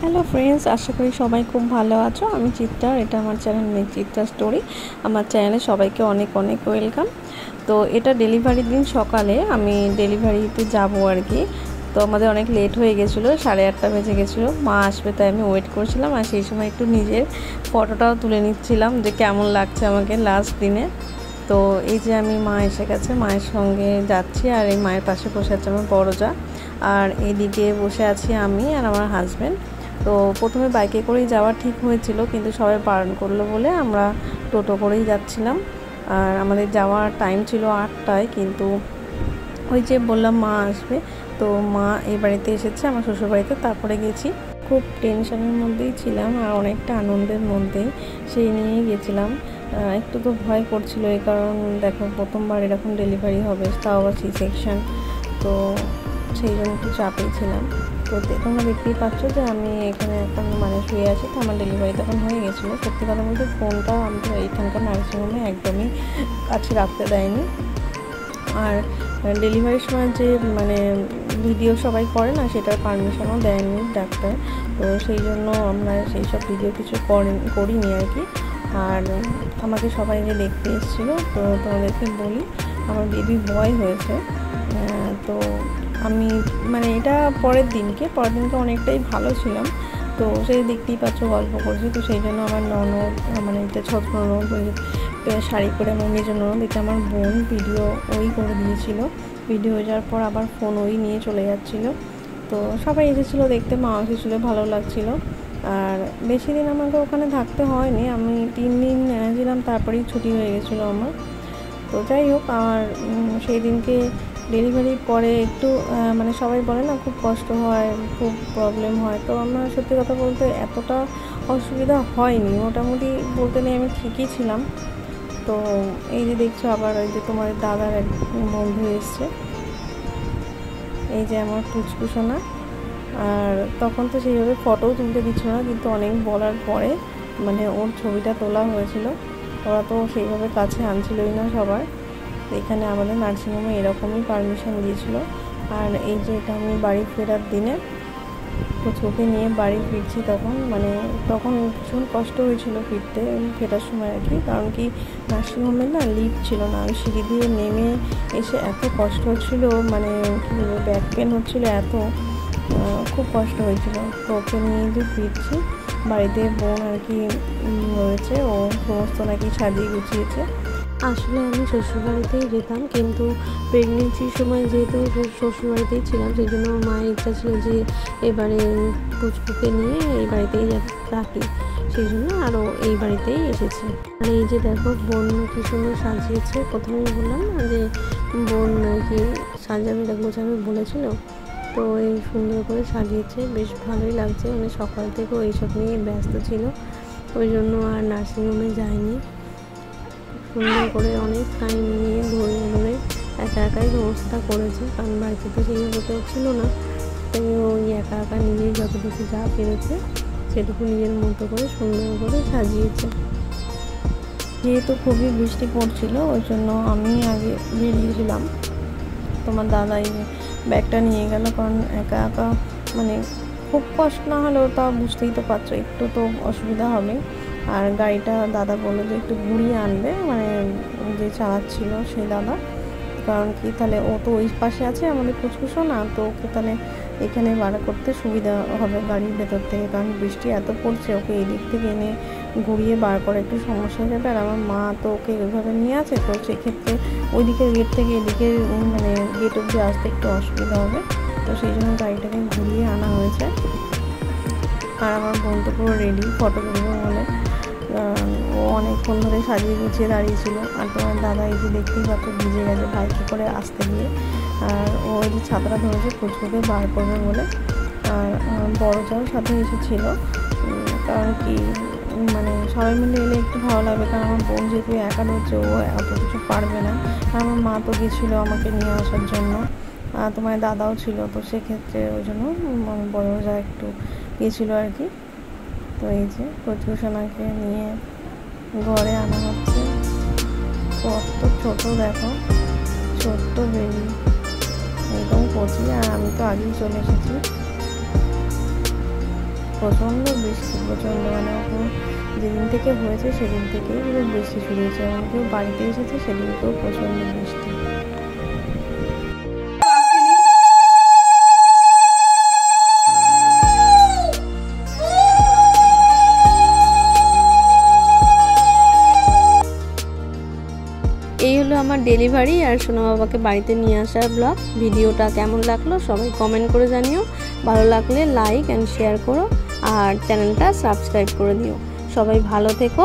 Hello friends, আশা করি সবাই খুব ভালো আছো। আমি চিত্রা, এটা আমার চ্যানেল মেক চিত্রা স্টোরি। আমার চ্যানেলে সবাইকে অনেক অনেক ওয়েলকাম। তো এটা ডেলিভারির দিন সকালে আমি ডেলিভারিতে যাব আর কি। তো আমাদের অনেক লেট হয়ে গেছিলো, 8:30 বেজে গেছিলো। মা আসবে তাই আমি ওয়েট করছিলাম, আর সেই সময় একটু নিজের ফটোটাও তুলে নিচ্ছিলাম যে কেমন লাগছে আমাকে লাস্ট দিনে। তো এই যে আমি মা এসে গেছে, মায়ের সঙ্গে যাচ্ছি, আর এই মায়ের পাশে বসে আছে আমার বড় যা, আর এইদিকে বসে আছি আমি আর আমার হাজব্যান্ড। তো প্রথমে বাইকে করেই যাওয়া ঠিক হয়েছিল, কিন্তু সবাই বারণ করলো বলে আমরা টোটো করেই যাচ্ছিলাম। আর আমাদের যাওয়ার টাইম ছিল 8টায়, কিন্তু ওই যে বললাম মা আসবে, তো মা এই বাড়িতে এসেছে, আমার শ্বশুরবাড়িতে, তারপরে গেছি। খুব টেনশনের মধ্যেই ছিলাম আর অনেকটা আনন্দের মধ্যেই, সেই নিয়েই গেছিলাম। একটু তো ভয় করছিল, এই কারণ দেখো প্রথমবার এরকম ডেলিভারি হবে, তাও আবার সি সেকশন, তো সেই জন্য একটু চাপেই ছিলাম। তো তোমরা দেখতেই পাচ্ছ যে আমি এখানে এখন শুয়ে আছি। তো আমার ডেলিভারি তখন হয়ে গেছিলো। সত্যি কথা বলতে ফোনটা আমাদের এইখানকার নার্সিংহোমে একদমই কাছে রাখতে দেয়নি। আর ডেলিভারির সময় যে ভিডিও সবাই করে না, সেটার পারমিশনও দেয়নি ডাক্তার। তো সেই জন্য আমরা সেই সব ভিডিও কিছু করিনি আর কি। আর আমাকে সবাই যে দেখতে এসেছিলো, তো তোমাদেরকে বলি, আমার বেবি বয় হয়েছে। তো আমি এটা পরের দিনকে অনেকটাই ভালো ছিলাম। তো সেই দেখতেই পাচ্ছ গল্প করছি। তো সেই জন্য আমার ননদ, এটা ছোট ননদ, শাড়ি পরে আমার নিজের ননদ, এটা আমার বোন ভিডিও ওই করে দিয়েছিল। ভিডিও হয়ে যাওয়ার পর আবার ফোন ওই নিয়ে চলে যাচ্ছিলো। তো সবাই এসেছিলো দেখতে, মা এসেছিলো, ভালো লাগছিলো। আর বেশি দিন আমাকে ওখানে থাকতে হয়নি, আমি 3 দিন এনেছিলাম, তারপরেই ছুটি হয়ে গেছিলো আমার। তো যাই হোক, আমার সেই দিনকে ডেলিভারির পরে একটু সবাই বলে না খুব কষ্ট হয়, খুব প্রবলেম হয়। তো আমার সত্যি কথা বলতে এতটা অসুবিধা হয়নি, মোটামুটি বলতে নেই আমি ঠিকই ছিলাম। তো এই যে দেখছো, আবার ওই যে তোমার দাদার এক বন্ধু এসছে, এই যে আমার পুচকুসোনা। আর তখন তো সেইভাবে ফটোও তুলতে দিচ্ছিল না, কিন্তু অনেক বলার পরে ওর ছবিটা তোলা হয়েছিল। ওরা তো সেইভাবে কাছে আনছিলই না সবার। এখানে আমাদের নার্সিংহোমে এরকমই পারমিশন দিয়েছিল। আর এই যে এটা আমি বাড়ি ফেরার দিনে পুচকুকে নিয়ে বাড়ি ফিরছি, তখন ভীষণ কষ্ট হয়েছিল ফেরার সময় আর কি। কারণ কি, নার্সিংহোমে না লিফট ছিল না, আমি সিঁড়ি দিয়ে নেমে এসে এত কষ্ট হচ্ছিলো, কী বলবো, ব্যাক পেন হচ্ছিলো এত, খুব কষ্ট হয়েছিল। তো ওকে নিয়ে যে ফিরছি, বাড়িতে বোন আর কি রয়েছে, ও সমস্ত নাকি সাজিয়ে গুছিয়েছে। আসলে আমি শ্বশুরবাড়িতেই যেতাম, কিন্তু প্রেগনেন্সির সময় যেহেতু শ্বশুরবাড়িতেই ছিলাম, সেই জন্য আমার মায়ের ইচ্ছা ছিল যে এবারে পুচকুকে নিয়ে এই বাড়িতেই রাখি, সেই জন্য আরও এই বাড়িতেই এসেছি। আর এই যে দেখো বোন কী সুন্দর সাজিয়েছে। প্রথমেই বললাম না যে বোন নাকি সাজাবে, গোছাবে বলেছিল, তো এই সুন্দর করে সাজিয়েছে, বেশ ভালোই লাগছে। সকাল থেকেও এইসব নিয়ে ব্যস্ত ছিল, ওই জন্য আর নার্সিংহোমে যায়নি। সুন্দর করে অনেক টাইম নিয়ে ধরে ধরে একা একাই সমস্তটা করেছে, কারণ বাড়িতে তো সেইভাবে কেউ ছিল না। তাই ওই একা একা নিজেই যতটুকু যা পেরেছে সেটুকু নিজের মতো করে সুন্দর করে সাজিয়েছে। যেহেতু খুবই বৃষ্টি পড়ছিল, ওই জন্য আমি আগে বেরিয়েছিলাম। তোমার দাদাই ব্যাগটা নিয়ে গেল, কারণ একা একা খুব কষ্ট না হলেও তা বুঝতেই তো পারছো, একটু তো অসুবিধা হবে। আর গাড়িটা দাদা বললো যে একটু ঘুরিয়ে আনবে, যে চালাচ্ছিল সেই দাদা, কারণ কি তাহলে ও তো ওই পাশে আছে আমাদের কুচকুচো না, তো ওকে তাহলে এখানে বার করতে সুবিধা হবে গাড়ির ভেতর থেকে, কারণ বৃষ্টি এত পড়ছে, ওকে এদিক থেকে এনে ঘুরিয়ে বার করা একটু সমস্যা হয়ে যাবে। আর আমার মা তো ওকে ওইভাবে নিয়ে আছে, তো সেক্ষেত্রে ওই দিকের গেট থেকে এদিকে গেট অব্দি আসতে একটু অসুবিধা হবে। তো সেই জন্য গাড়িটাকে ঘুরিয়ে আনা হয়েছে। আর আমার বোন তো পুরো রেডি ফটো তুলবে বলে, ও অনেকক্ষণ ধরে সাজিয়ে গুছিয়ে দাঁড়িয়েছিল। আর তোমার দাদা এই যে দেখতেই পাচ্ছ ভিজে গেছে বাইকে করে আসতে গিয়ে, আর ও এই যে ছাতাটা ধরেছে কুচকুকে বার করবে বলে। আর বড় যাও সাথে এসেছিল, কারণ কি সবাই মিলে এলে একটু ভালো লাগবে, কারণ আমার বোন যেহেতু একা রয়েছে, ও এত কিছু পারবে না। আর আমার মা তো গেছিলো আমাকে নিয়ে আসার জন্য, তোমার দাদাও ছিল, তো সেক্ষেত্রে ওই জন্য বড় যা একটু গেছিলো আর কি। তো এই যে কচুসোনাকে নিয়ে ঘরে আনা হচ্ছে, কত ছোট দেখো, ছোট্ট বেবি, একদম কচি। আর আমি তো আগেই চলে এসেছি। প্রচণ্ড বৃষ্টি, প্রচণ্ড মানে ওখানে যেদিন থেকে হয়েছে সেদিন থেকেই পুরো বৃষ্টি শুরু হয়েছে। এমন কেউ বাড়িতে এসেছে সেদিনকেও প্রচণ্ড বৃষ্টি। এই হলো আমার ডেলিভারি আর সোনা বাবাকে বাড়িতে নিয়ে আসার ব্লগ। ভিডিওটা কেমন লাগলো সবাই কমেন্ট করে জানিও। ভালো লাগলে লাইক অ্যান্ড শেয়ার করো আর চ্যানেলটা সাবস্ক্রাইব করে দিও। সবাই ভালো থেকো,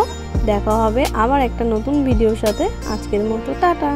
দেখা হবে আবার একটা নতুন ভিডিওর সাথে। আজকের মতো টাটা।